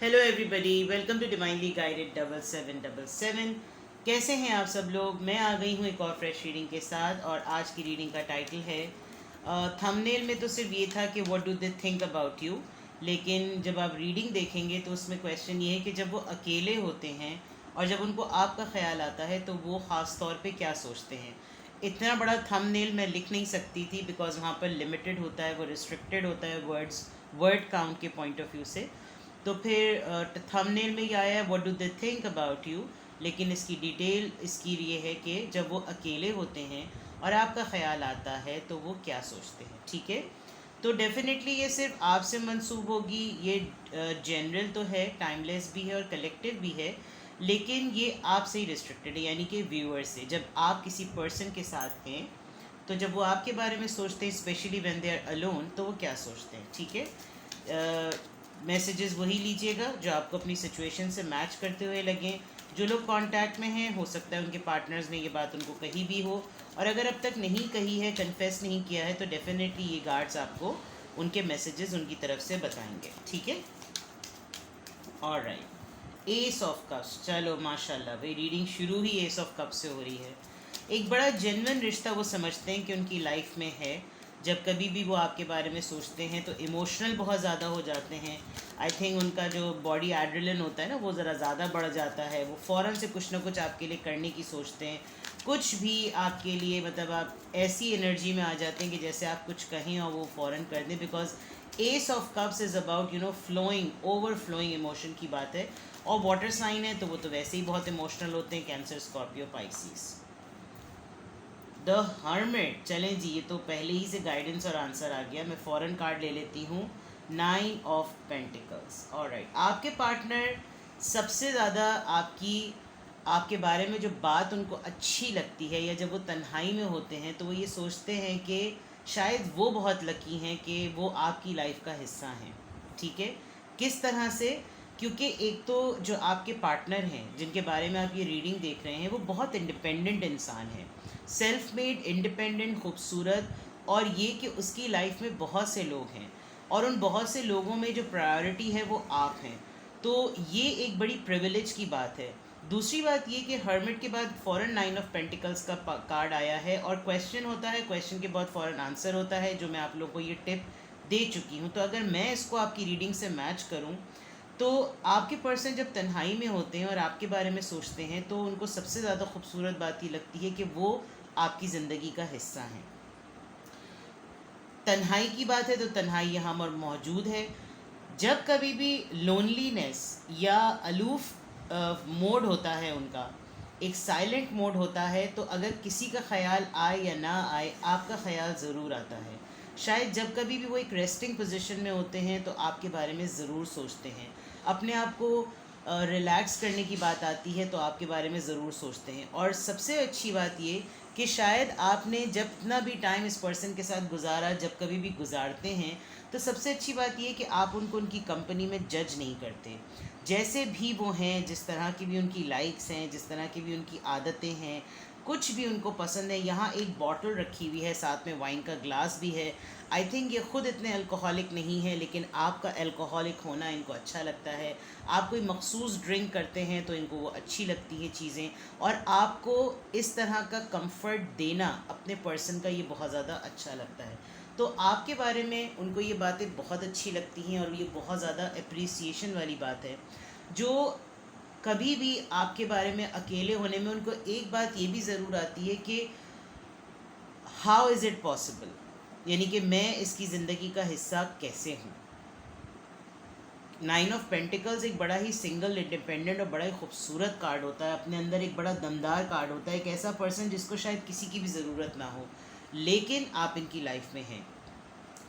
Hello everybody, welcome to divinely guided 7777। कैसे हैं आप सब लोग। मैं आ गई हूँ एक और फ्रेश रीडिंग के साथ, और आज की रीडिंग का टाइटल है, थंबनेल में तो सिर्फ ये था कि what do they think about you, लेकिन जब आप रीडिंग देखेंगे तो उसमें क्वेश्चन ये है कि जब वो अकेले होते हैं और जब उनको आपका ख्याल आता है तो वो ख़ास तौर पे क्या सोचते हैं। इतना बड़ा थंबनेल मैं लिख नहीं सकती थी बिकॉज वहाँ पर लिमिटेड होता है, वो रिस्ट्रिक्टेड होता है वर्ड काउंट के पॉइंट ऑफ व्यू से। तो फिर थंबनेल में ये आया है what do they think about you, लेकिन इसकी डिटेल इसकी ये है कि जब वो अकेले होते हैं और आपका ख्याल आता है तो वो क्या सोचते हैं। ठीक है, तो डेफिनेटली ये सिर्फ आपसे मंसूब होगी। ये जनरल तो है, टाइमलेस भी है और कलेक्टिव भी है, लेकिन ये आपसे ही रिस्ट्रिक्टेड है, यानी कि व्यूअर से। जब आप किसी पर्सन के साथ हैं तो जब वो आपके बारे में सोचते हैं, specially when they are alone, तो वो क्या सोचते हैं। ठीक है, मैसेजेस वही लीजिएगा जो आपको अपनी सिचुएशन से मैच करते हुए लगें। जो लोग कांटेक्ट में हैं, हो सकता है उनके पार्टनर्स ने ये बात उनको कही भी हो, और अगर अब तक नहीं कही है, कन्फेस नहीं किया है, तो डेफिनेटली ये गार्ड्स आपको उनके मैसेजेस उनकी तरफ से बताएंगे। ठीक है, ऑलराइट। एस ऑफ कप्स, चलो माशाल्लाह भाई, रीडिंग शुरू ही एस ऑफ कप से हो रही है। एक बड़ा जेन्युइन रिश्ता वो समझते हैं कि उनकी लाइफ में है। जब कभी भी वो आपके बारे में सोचते हैं तो इमोशनल बहुत ज़्यादा हो जाते हैं। आई थिंक उनका जो बॉडी एड्रेलिन होता है ना, वो ज़रा ज़्यादा बढ़ जाता है। वो फ़ौरन से कुछ ना कुछ आपके लिए करने की सोचते हैं, कुछ भी आपके लिए, मतलब आप ऐसी एनर्जी में आ जाते हैं कि जैसे आप कुछ कहें और वो फ़ौरन कर दें। Because ace of cups is about flowing, over flowing emotion की बात है। और वाटर साइन है तो वो तो वैसे ही बहुत इमोशनल होते हैं, cancer, Scorpio, Pisces. The hermit, चलें जी, ये तो पहले ही से गाइडेंस और आंसर आ गया। मैं फ़ौरन कार्ड ले लेती हूँ, 9 ऑफ पेंटिकल्स। ऑलराइट, आपके पार्टनर सबसे ज़्यादा आपके बारे में जो बात उनको अच्छी लगती है, या जब वो तन्हाई में होते हैं तो वो ये सोचते हैं कि शायद वो बहुत लकी हैं कि वो आपकी लाइफ का हिस्सा हैं। ठीक है, किस तरह से? क्योंकि एक तो जो आपके पार्टनर हैं जिनके बारे में आप ये रीडिंग देख रहे हैं, वो बहुत इंडिपेंडेंट इंसान हैं, सेल्फ मेड, इंडिपेंडेंट, खूबसूरत, और ये कि उसकी लाइफ में बहुत से लोग हैं और उन बहुत से लोगों में जो प्रायोरिटी है वो आप हैं। तो ये एक बड़ी प्रिविलेज की बात है। दूसरी बात ये कि हर्मिट के बाद फ़ौरन 9 ऑफ पेंटिकल्स का कार्ड आया है, और क्वेश्चन होता है, क्वेश्चन के बाद फ़ौरन आंसर होता है, जो मैं आप लोगों को ये टिप दे चुकी हूँ। तो अगर मैं इसको आपकी रीडिंग से मैच करूँ तो आपके पर्सन जब तन्हाई में होते हैं और आपके बारे में सोचते हैं तो उनको सबसे ज़्यादा खूबसूरत बात ये लगती है कि वो आपकी ज़िंदगी का हिस्सा हैं। तन्हाई की बात है तो तन्हाई यहाँ पर मौजूद है। जब कभी भी लोनलीनेस या अलूफ मोड होता है उनका, एक साइलेंट मोड होता है, तो अगर किसी का ख्याल आए या ना आए, आपका ख्याल ज़रूर आता है। शायद जब कभी भी वो एक रेस्टिंग पोजीशन में होते हैं तो आपके बारे में ज़रूर सोचते हैं। अपने आप को रिलैक्स करने की बात आती है तो आपके बारे में ज़रूर सोचते हैं। और सबसे अच्छी बात ये कि शायद आपने जब इतना भी टाइम इस पर्सन के साथ गुजारा, जब कभी भी गुजारते हैं, तो सबसे अच्छी बात ये कि आप उनको उनकी कंपनी में जज नहीं करते। जैसे भी वो हैं, जिस तरह की भी उनकी लाइक्स हैं, जिस तरह की भी उनकी आदतें हैं, कुछ भी उनको पसंद है। यहाँ एक बॉटल रखी हुई है, साथ में वाइन का ग्लास भी है। आई थिंक ये ख़ुद इतने अल्कोहलिक नहीं है, लेकिन आपका अल्कोहलिक होना इनको अच्छा लगता है। आप कोई मखसूस ड्रिंक करते हैं तो इनको वो अच्छी लगती है चीज़ें, और आपको इस तरह का कंफर्ट देना अपने पर्सन का ये बहुत ज़्यादा अच्छा लगता है। तो आपके बारे में उनको ये बातें बहुत अच्छी लगती हैं, और ये बहुत ज़्यादा अप्रिसिएशन वाली बात है। जो कभी भी आपके बारे में अकेले होने में उनको एक बात ये भी ज़रूर आती है कि हाउ इज़ इट पॉसिबल, यानी कि मैं इसकी ज़िंदगी का हिस्सा कैसे हूँ। 9 ऑफ पेंटिकल्स एक बड़ा ही सिंगल, इंडिपेंडेंट और बड़ा ही खूबसूरत कार्ड होता है। अपने अंदर एक बड़ा दमदार कार्ड होता है, एक ऐसा पर्सन जिसको शायद किसी की भी ज़रूरत ना हो, लेकिन आप इनकी लाइफ में हैं।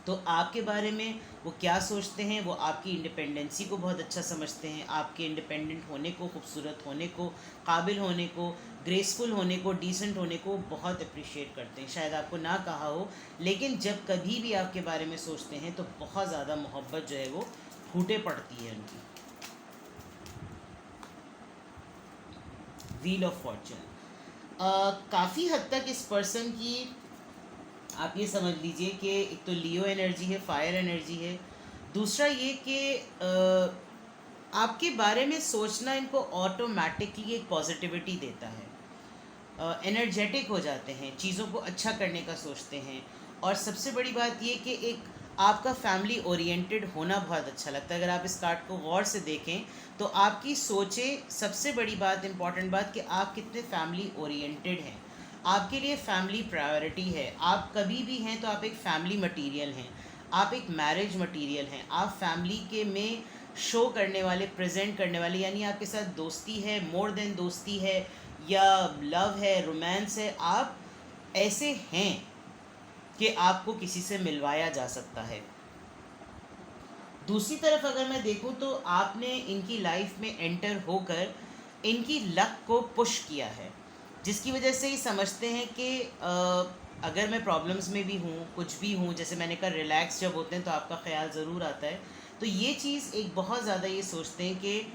तो आपके बारे में वो क्या सोचते हैं, वो आपकी इंडिपेंडेंसी को बहुत अच्छा समझते हैं, आपके इंडिपेंडेंट होने को, खूबसूरत होने को, काबिल होने को, ग्रेसफुल होने को, डिसेंट होने को बहुत अप्रिशिएट करते हैं। शायद आपको ना कहा हो, लेकिन जब कभी भी आपके बारे में सोचते हैं तो बहुत ज़्यादा मोहब्बत जो है वो फूटे पड़ती है उनकी। व्हील ऑफ फॉर्चून, काफ़ी हद तक इस पर्सन की आप ये समझ लीजिए कि एक तो लियो एनर्जी है, फायर एनर्जी है। दूसरा ये कि आपके बारे में सोचना इनको ऑटोमेटिकली एक पॉजिटिविटी देता है, एनर्जेटिक हो जाते हैं, चीज़ों को अच्छा करने का सोचते हैं। और सबसे बड़ी बात ये कि एक आपका फैमिली ओरिएंटेड होना बहुत अच्छा लगता है। अगर आप इस कार्ड को गौर से देखें तो आपकी सोचें, सबसे बड़ी बात, इम्पॉर्टेंट बात, कि आप कितने फैमिली ओरिएंटेड हैं। आपके लिए फैमिली प्रायोरिटी है। आप कभी भी हैं तो आप एक फैमिली मटीरियल हैं, आप एक मैरिज मटीरियल हैं, आप फैमिली के में शो करने वाले, प्रेजेंट करने वाले, यानी आपके साथ दोस्ती है, मोर देन दोस्ती है, या लव है, रोमांस है, आप ऐसे हैं कि आपको किसी से मिलवाया जा सकता है। दूसरी तरफ अगर मैं देखूं तो आपने इनकी लाइफ में एंटर होकर इनकी लक को पुश किया है, जिसकी वजह से ये समझते हैं कि अगर मैं प्रॉब्लम्स में भी हूँ, कुछ भी हूँ, जैसे मैंने कहा रिलैक्स जब होते हैं तो आपका ख्याल ज़रूर आता है। तो ये चीज़ एक बहुत ज़्यादा ये सोचते हैं कि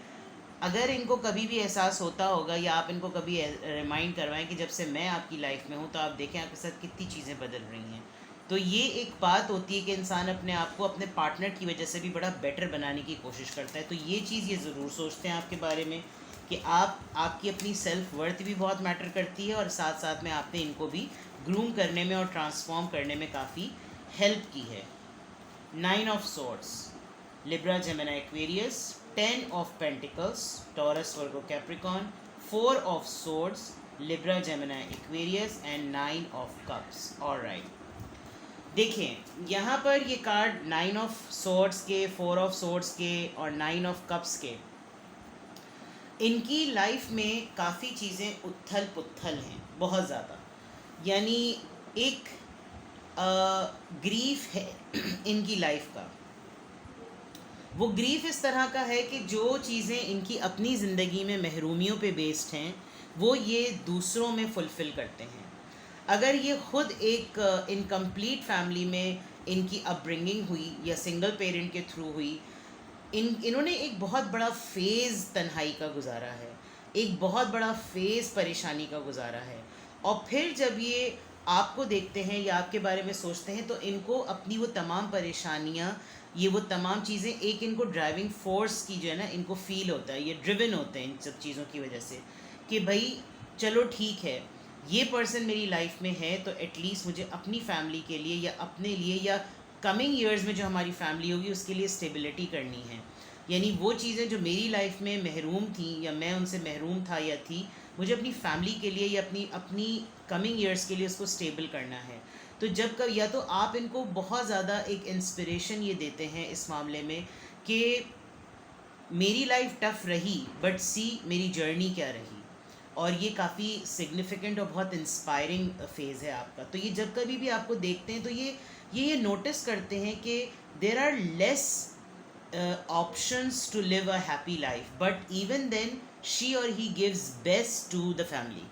अगर इनको कभी भी एहसास होता होगा, या आप इनको कभी रिमाइंड करवाएं कि जब से मैं आपकी लाइफ में हूँ, तो आप देखें आपके साथ कितनी चीज़ें बदल रही हैं। तो ये एक बात होती है कि इंसान अपने आप को अपने पार्टनर की वजह से भी बड़ा बेटर बनाने की कोशिश करता है। तो ये चीज़ ये ज़रूर सोचते हैं आपके बारे में कि आपकी अपनी सेल्फ वर्थ भी बहुत मैटर करती है, और साथ साथ में आपने इनको भी ग्रूम करने में और ट्रांसफॉर्म करने में काफ़ी हेल्प की है। 9 of swords, Libra, Gemini, Aquarius, 10 of pentacles, taurus, Virgo, Capricorn, 4 of swords, Libra, Gemini, Aquarius, and 9 of cups. Alright, देखिए यहाँ पर ये कार्ड 9 ऑफ सॉर्ड्स के, 4 ऑफ सॉर्ड्स के और 9 ऑफ कप्स के, इनकी लाइफ में काफ़ी चीज़ें उथल पुथल हैं, बहुत ज़्यादा। यानी एक ग्रीफ है इनकी लाइफ का। वो ग्रीफ इस तरह का है कि जो चीज़ें इनकी अपनी ज़िंदगी में महरूमियों पे बेस्ड हैं, वो ये दूसरों में फुलफ़िल करते हैं। अगर ये ख़ुद एक इनकम्प्लीट फैमिली में इनकी अपब्रिंगिंग हुई या सिंगल पेरेंट के थ्रू हुई, इन्होंने एक बहुत बड़ा फ़ेज़ तन्हाई का गुजारा है, एक बहुत बड़ा फ़ेज़ परेशानी का गुजारा है। और फिर जब ये आपको देखते हैं या आपके बारे में सोचते हैं, तो इनको अपनी वो तमाम परेशानियाँ, ये वो तमाम चीज़ें, एक इनको ड्राइविंग फोर्स की जो है ना, इनको फ़ील होता है, ये ड्रिवन होते हैं इन सब चीज़ों की वजह से, कि भाई चलो ठीक है, ये पर्सन मेरी लाइफ में है, तो एटलीस्ट मुझे अपनी फैमिली के लिए या अपने लिए या कमिंग ईयर्स में जो हमारी फैमिली होगी उसके लिए स्टेबिलिटी करनी है। यानी वो चीज़ें जो मेरी लाइफ में महरूम थी या मैं उनसे महरूम था या थी, मुझे अपनी फैमिली के लिए या अपनी अपनी कमिंग ईयर्स के लिए उसको स्टेबल करना है। तो जब कब या तो आप इनको बहुत ज़्यादा एक इंस्पिरेशन ये देते हैं इस मामले में कि मेरी लाइफ टफ़ रही, बट सी मेरी जर्नी क्या रही। और ये काफ़ी सिग्निफिकेंट और बहुत इंस्पायरिंग फेज़ है आपका। तो ये जब कभी भी आपको देखते हैं तो ये नोटिस करते हैं कि there are less options to live a happy life, but even then she or he gives best to the family.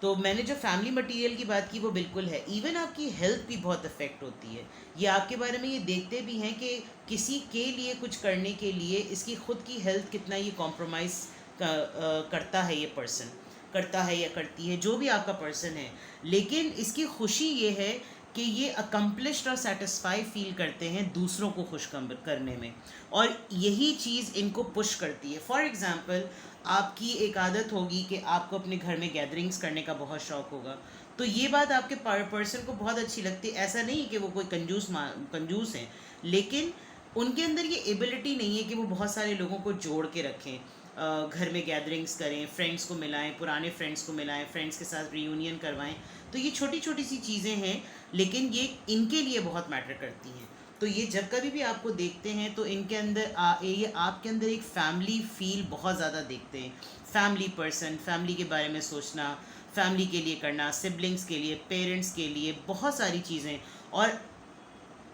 तो मैंने जो फैमिली मटेरियल की बात की वो बिल्कुल है। इवन आपकी हेल्थ भी बहुत अफेक्ट होती है। ये आपके बारे में ये देखते भी हैं कि किसी के लिए कुछ करने के लिए इसकी ख़ुद की हेल्थ कितना ये कॉम्प्रोमाइज़ करता है, ये पर्सन करता है या करती है, जो भी आपका पर्सन है। लेकिन इसकी खुशी ये है कि ये अकम्पलिश्ड और सेटिस्फाई फील करते हैं दूसरों को खुश करने में, और यही चीज़ इनको पुश करती है। फॉर एग्ज़ाम्पल, आपकी एक आदत होगी कि आपको अपने घर में गैदरिंग्स करने का बहुत शौक़ होगा, तो ये बात आपके पर्सन को बहुत अच्छी लगती है। ऐसा नहीं कि वो कोई कंजूस हैं, लेकिन उनके अंदर ये एबिलिटी नहीं है कि वो बहुत सारे लोगों को जोड़ के रखें, घर में गैदरिंग्स करें, फ्रेंड्स को मिलाएं, पुराने फ्रेंड्स को मिलाएं, फ्रेंड्स के साथ रियूनियन करवाएं। तो ये छोटी छोटी सी चीज़ें हैं, लेकिन ये इनके लिए बहुत मैटर करती हैं। तो ये जब कभी भी आपको देखते हैं तो इनके अंदर ये आपके अंदर एक फैमिली फील बहुत ज़्यादा देखते हैं। फैमिली पर्सन, फैमिली के बारे में सोचना, फैमिली के लिए करना, सिबलिंग्स के लिए, पेरेंट्स के लिए, बहुत सारी चीज़ें। और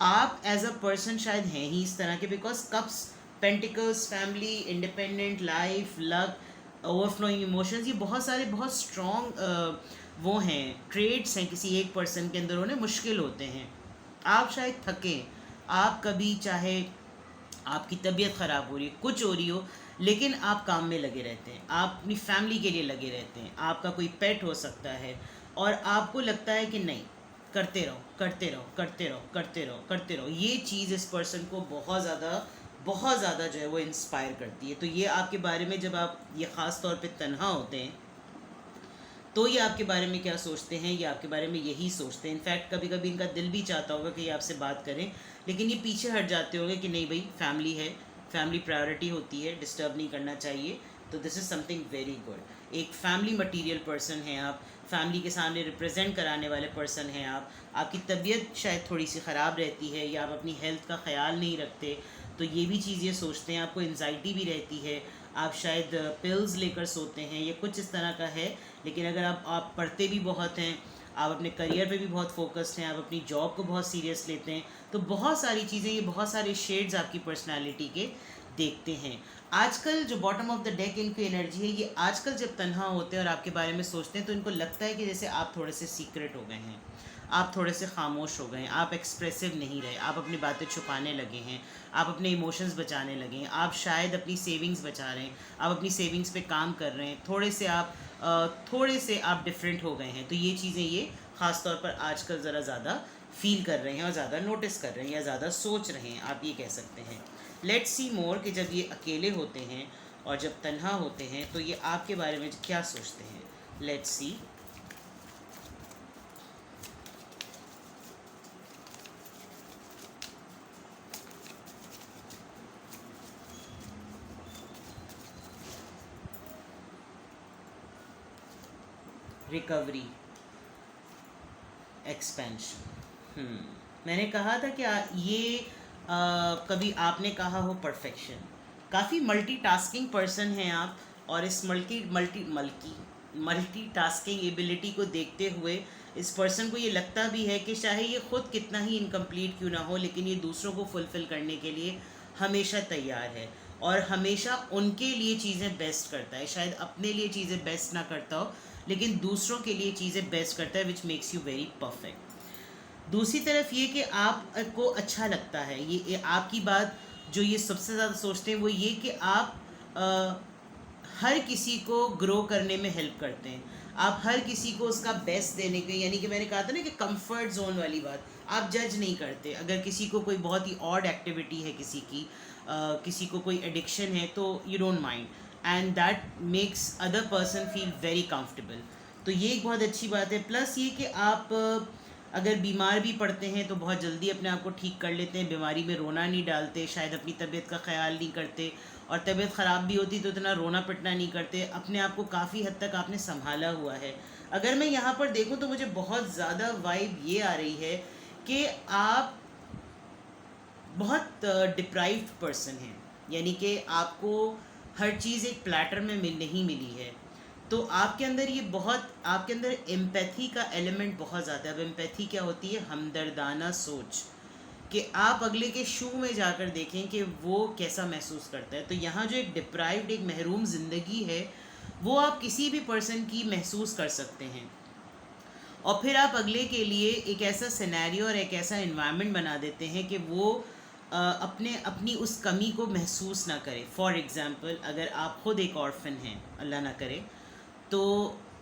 आप एज अ पर्सन शायद हैं ही इस तरह के, because cups, pentacles, family, independent life, luck, overflowing emotions, ये बहुत सारे बहुत स्ट्रॉन्ग वो हैं, ट्रेड्स हैं किसी एक पर्सन के अंदर, उन्हें मुश्किल होते हैं। आप शायद थकें, आप कभी चाहे आपकी तबीयत ख़राब हो रही है, कुछ हो रही हो, लेकिन आप काम में लगे रहते हैं, आप अपनी फैमिली के लिए लगे रहते हैं। आपका कोई पेट हो सकता है और आपको लगता है कि नहीं, करते रहो करते रहो करते रहो करते रहो करते रहो। ये चीज़ इस पर्सन को बहुत ज़्यादा बहुत ज़्यादा जो है वो इंस्पायर करती है। तो ये आपके बारे में, जब आप ये ख़ास तौर पे तन्हा होते हैं तो ये आपके बारे में क्या सोचते हैं, ये आपके बारे में यही सोचते हैं। इनफैक्ट कभी कभी इनका दिल भी चाहता होगा कि ये आपसे बात करें, लेकिन ये पीछे हट जाते होंगे कि नहीं भाई, फैमिली है, फैमिली प्रायोरिटी होती है, डिस्टर्ब नहीं करना चाहिए। तो this is something very good. एक फैमिली मटीरियल पर्सन हैं आप, फैमिली के सामने रिप्रेजेंट कराने वाले पर्सन हैं आप। आपकी तबीयत शायद थोड़ी सी ख़राब रहती है या आप अपनी हेल्थ का ख्याल नहीं रखते, तो ये भी चीज़ ये सोचते हैं। आपको एनजाइटी भी रहती है, आप शायद पिल्स लेकर सोते हैं, ये कुछ इस तरह का है। लेकिन अगर आप पढ़ते भी बहुत हैं, आप अपने करियर पे भी बहुत फोकस्ड हैं, आप अपनी जॉब को बहुत सीरियस लेते हैं, तो बहुत सारी चीज़ें, ये बहुत सारे शेड्स आपकी पर्सनालिटी के देखते हैं। आजकल जो बॉटम ऑफ द डेक इनकी एनर्जी है, ये आजकल जब तन्हा होते हैं और आपके बारे में सोचते हैं तो इनको लगता है कि जैसे आप थोड़े से सीक्रेट हो गए हैं, आप थोड़े से खामोश हो गए हैं, आप एक्सप्रेसिव नहीं रहे, आप अपनी बातें छुपाने लगे हैं, आप अपने इमोशंस बचाने लगे हैं, आप शायद अपनी सेविंग्स बचा रहे हैं, आप अपनी सेविंग्स पे काम कर रहे हैं, थोड़े से आप डिफरेंट हो गए हैं। तो ये चीज़ें ये ख़ास तौर पर आजकल ज़रा ज़्यादा फील कर रहे हैं और ज़्यादा नोटिस कर रहे हैं या ज़्यादा सोच रहे हैं, आप ये कह सकते हैं। लेट्स सी मोर कि जब ये अकेले होते हैं और जब तन्हा होते हैं तो ये आपके बारे में क्या सोचते हैं। Let's see. Recovery, expansion. मैंने कहा था कि ये कभी आपने कहा हो परफेक्शन। काफ़ी मल्टीटास्किंग पर्सन हैं आप, और इस मल्टीटास्किंग एबिलिटी को देखते हुए इस पर्सन को ये लगता भी है कि चाहे ये खुद कितना ही इनकम्प्लीट क्यों ना हो, लेकिन ये दूसरों को फुलफ़िल करने के लिए हमेशा तैयार है और हमेशा उनके लिए चीज़ें बेस्ट करता है। शायद अपने लिए चीज़ें बेस्ट ना करता हो, लेकिन दूसरों के लिए चीज़ें बेस्ट करता है, which makes you very perfect. दूसरी तरफ ये कि आपको अच्छा लगता है, ये आपकी बात जो ये सबसे ज़्यादा सोचते हैं वो ये कि आप हर किसी को ग्रो करने में हेल्प करते हैं, आप हर किसी को उसका बेस्ट देने के, यानी कि मैंने कहा था ना कि कंफर्ट जोन वाली बात, आप जज नहीं करते। अगर किसी को कोई बहुत ही ऑड एक्टिविटी है, किसी को कोई एडिक्शन है, तो you don't mind, and that makes other person feel very comfortable. तो ये एक बहुत अच्छी बात है। प्लस ये कि आप अगर बीमार भी पड़ते हैं तो बहुत जल्दी अपने आप को ठीक कर लेते हैं, बीमारी में रोना नहीं डालते, शायद अपनी तबीयत का ख्याल नहीं करते, और तबीयत ख़राब भी होती तो इतना रोना पिटना नहीं करते, अपने आप को काफ़ी हद तक आपने संभाला हुआ है। अगर मैं यहाँ पर देखूँ तो मुझे बहुत ज़्यादा वाइब ये आ रही है कि आप बहुत डिप्राइव्ड पर्सन हैं, यानी कि आपको हर चीज़ एक प्लेटर में नहीं मिली है। तो आपके अंदर एम्पैथी का एलिमेंट बहुत ज़्यादा है। अब एम्पैथी क्या होती है? हमदर्दाना सोच, कि आप अगले के शू में जाकर देखें कि वो कैसा महसूस करता है। तो यहाँ जो एक डिप्राइव्ड, एक महरूम ज़िंदगी है, वो आप किसी भी पर्सन की महसूस कर सकते हैं, और फिर आप अगले के लिए एक ऐसा सिनेरियो और एक ऐसा इन्वायरमेंट बना देते हैं कि वो अपनी उस कमी को महसूस ना करे। फॉर एग्ज़ाम्पल, अगर आप ख़ुद एक ऑर्फन हैं, अल्लाह ना करे, तो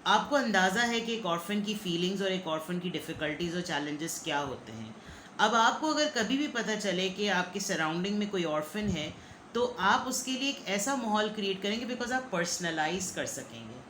आपको अंदाज़ा है कि एक ऑर्फन की फ़ीलिंग्स और एक ऑर्फन की डिफ़िकल्टीज़ और चैलेंजेस क्या होते हैं। अब आपको अगर कभी भी पता चले कि आपके सराउंडिंग में कोई ऑर्फन है, तो आप उसके लिए एक ऐसा माहौल क्रिएट करेंगे, बिकॉज आप पर्सनलाइज कर सकेंगे,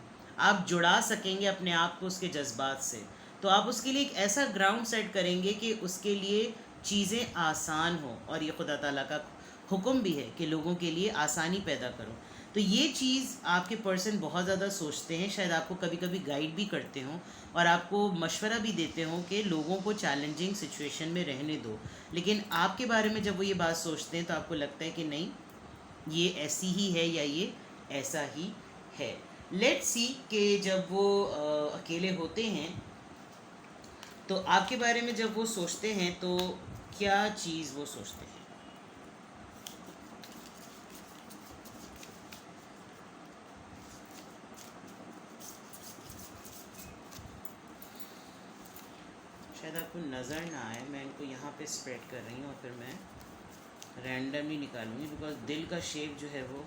आप जुड़ा सकेंगे अपने आप को उसके जज्बात से। तो आप उसके लिए एक ऐसा ग्राउंड सेट करेंगे कि उसके लिए चीज़ें आसान हो, और ये खुदा ताला का हुक्म भी है कि लोगों के लिए आसानी पैदा करो। तो ये चीज़ आपके पर्सन बहुत ज़्यादा सोचते हैं, शायद आपको कभी कभी गाइड भी करते हों और आपको मशवरा भी देते हों कि लोगों को चैलेंजिंग सिचुएशन में रहने दो, लेकिन आपके बारे में जब वो ये बात सोचते हैं तो आपको लगता है कि नहीं, ये ऐसी ही है या ये ऐसा ही है। लेट्स सी कि जब वो अकेले होते हैं तो आपके बारे में जब वो सोचते हैं तो क्या चीज़ वो सोचते हैं। शायद आपको नज़र ना आए, मैं इनको यहाँ पे स्प्रेड कर रही हूँ और फिर मैं रैंडमली निकालूंगी, बिकॉज दिल का शेप जो है वो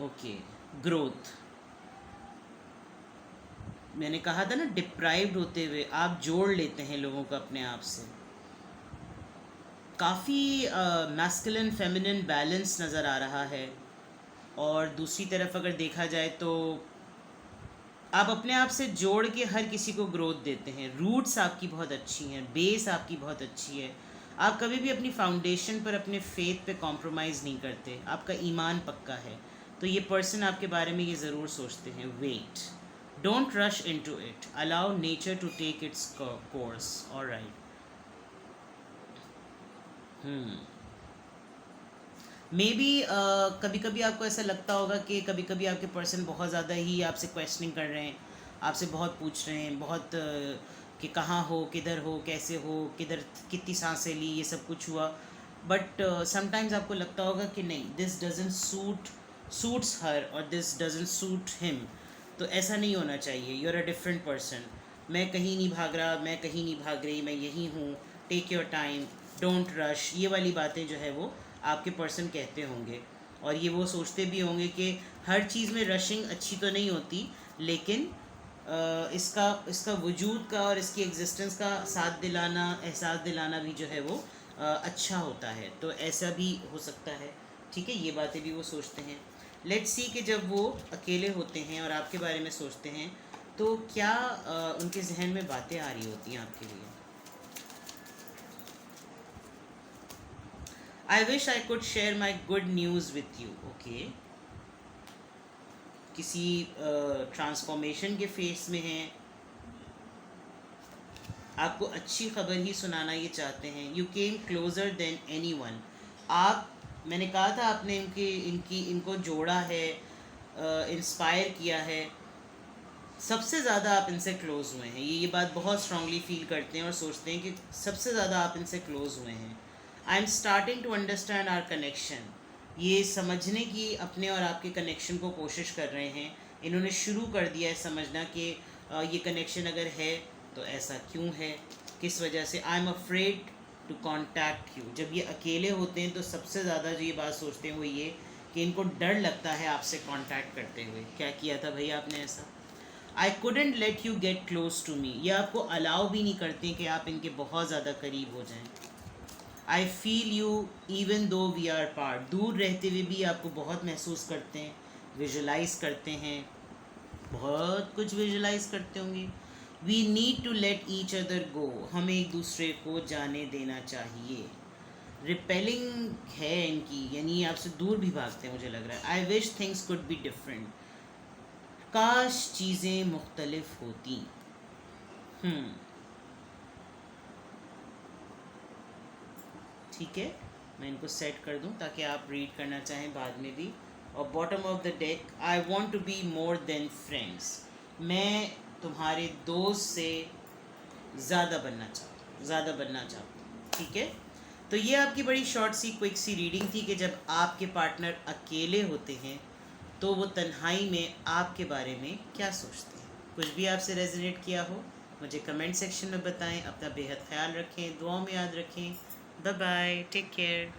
ओके। ग्रोथ, मैंने कहा था ना, डिप्राइव्ड होते हुए आप जोड़ लेते हैं लोगों को अपने आप से, काफ़ी मैस्कुलिन फेमिनिन बैलेंस नज़र आ रहा है। और दूसरी तरफ अगर देखा जाए तो आप अपने आप से जोड़ के हर किसी को ग्रोथ देते हैं। रूट्स आपकी बहुत अच्छी हैं, बेस आपकी बहुत अच्छी है। आप कभी भी अपनी फाउंडेशन पर, अपने फेथ पे कॉम्प्रोमाइज़ नहीं करते, आपका ईमान पक्का है। तो ये पर्सन आपके बारे में ये ज़रूर सोचते हैं, wait, don't rush into it, allow nature to take its course. Alright. Maybe कभी कभी आपको ऐसा लगता होगा कि कभी कभी आपके पर्सन बहुत ज़्यादा ही आपसे क्वेश्चनिंग कर रहे हैं, आपसे बहुत पूछ रहे हैं, बहुत कि कहाँ हो, किधर हो, कैसे हो, किधर, कितनी सांसें ली, ये सब कुछ हुआ। बट समटाइम्स आपको लगता होगा कि नहीं, दिस डजंट सूट्स हर और दिस डजंट सूट हिम। तो ऐसा नहीं होना चाहिए। You are a different person. मैं कहीं नहीं भाग रहा, मैं कहीं नहीं भाग रही, मैं यहीं हूँ। Take your time, don't rush, ये वाली बातें जो है वो आपके पर्सन कहते होंगे। और ये वो सोचते भी होंगे कि हर चीज़ में रशिंग अच्छी तो नहीं होती, लेकिन इसका वजूद का और इसकी एग्जिस्टेंस का साथ दिलाना, एहसास दिलाना भी जो है वो अच्छा होता है। तो ऐसा भी हो सकता है। ठीक है, ये बातें भी वो सोचते हैं। लेट्स सी कि जब वो अकेले होते हैं और आपके बारे में सोचते हैं तो क्या उनके जहन में बातें आ रही होती हैं आपके लिए। I wish I could share my good news with you. Okay, किसी ट्रांसफॉर्मेशन के फेस में हैं, आपको अच्छी खबर ही सुनाना ये चाहते हैं। You came closer than anyone. आप, मैंने कहा था आपने इनको जोड़ा है, इंस्पायर किया है। सबसे ज़्यादा आप इनसे क्लोज़ हुए हैं। ये बात बहुत स्ट्रांगली फील करते हैं और सोचते हैं कि सबसे ज़्यादा आप इनसे क्लोज़ हुए हैं। I am starting to understand our connection. ये समझने की अपने और आपके कनेक्शन को कोशिश कर रहे हैं। इन्होंने शुरू कर दिया है समझना कि ये कनेक्शन अगर है तो ऐसा क्यों है, किस वजह से। I am afraid to contact you. जब ये अकेले होते हैं तो सबसे ज़्यादा जो ये बात सोचते हैं वो ये कि इनको डर लगता है आपसे कांटेक्ट करते हुए। क्या किया था भैया आपने ऐसा। I couldn't let you get close to me. ये आपको अलाउ भी नहीं करते कि आप इनके बहुत ज़्यादा करीब हो जाएं। I feel you even though we are part. दूर रहते हुए भी आपको बहुत महसूस करते हैं, विजुलाइज करते हैं, बहुत कुछ विजुलाइज करते होंगे। We need to let each other go. हमें एक दूसरे को जाने देना चाहिए। रिपेलिंग है इनकी, यानी आपसे दूर भी भागते हैं मुझे लग रहा है। I wish things could be different. काश चीज़ें मुख्तलिफ होती। ठीक है, मैं इनको सेट कर दूं ताकि आप रीड करना चाहें बाद में भी। और bottom of the deck, I want to be more than friends. मैं तुम्हारे दोस्त से ज़्यादा बनना चाहता हूँ, ज़्यादा बनना चाहता हूँ। ठीक है, तो ये आपकी बड़ी शॉर्ट सी क्विक सी रीडिंग थी कि जब आपके पार्टनर अकेले होते हैं तो वो तन्हाई में आपके बारे में क्या सोचते हैं। कुछ भी आपसे रेजोनेट किया हो मुझे कमेंट सेक्शन में बताएं। अपना बेहद ख्याल रखें, दुआओं में याद रखें। Bye bye, take care.